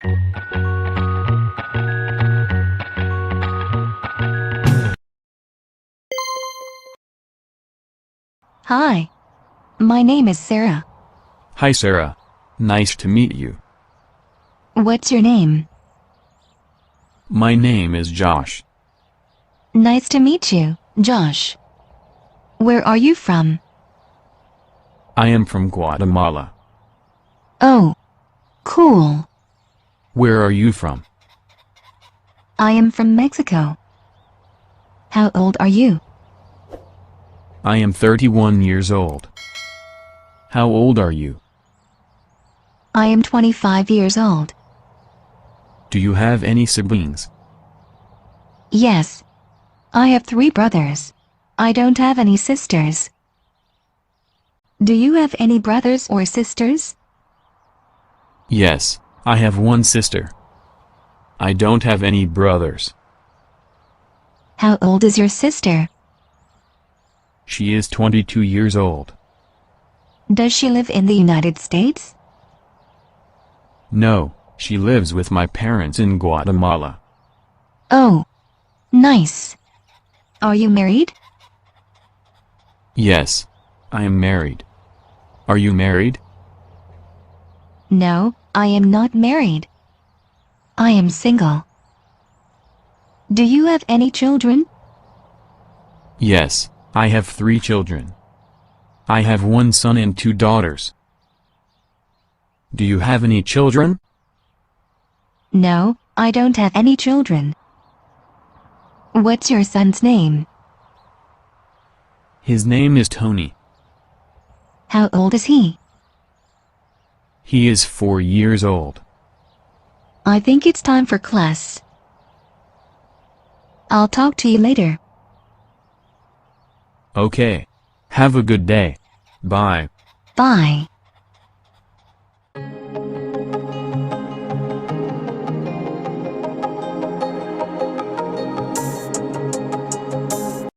Hi, my name is Sarah. Hi Sarah. Nice to meet you. What's your name? My name is Josh. Nice to meet you, Josh. Where are you from? I am from Guatemala. Oh, cool. Where are you from? I am from Mexico. How old are you? I am 31 years old. How old are you? I am 25 years old. Do you have any siblings? Yes. I have 3 brothers. I don't have any sisters. Do you have any brothers or sisters? Yes, I have one sister. I don't have any brothers. How old is your sister? She is 22 years old. Does she live in the United States? No, she lives with my parents in Guatemala. Oh, nice. Are you married? Yes, I am married. Are you married? No, I am not married. I am single. Do you have any children? Yes, I have 3 children. I have 1 son and 2 daughters. Do you have any children? No, I don't have any children. What's your son's name? His name is Tony. How old is he? He is 4 years old. I think it's time for class. I'll talk to you later. Okay. Have a good day. Bye. Bye.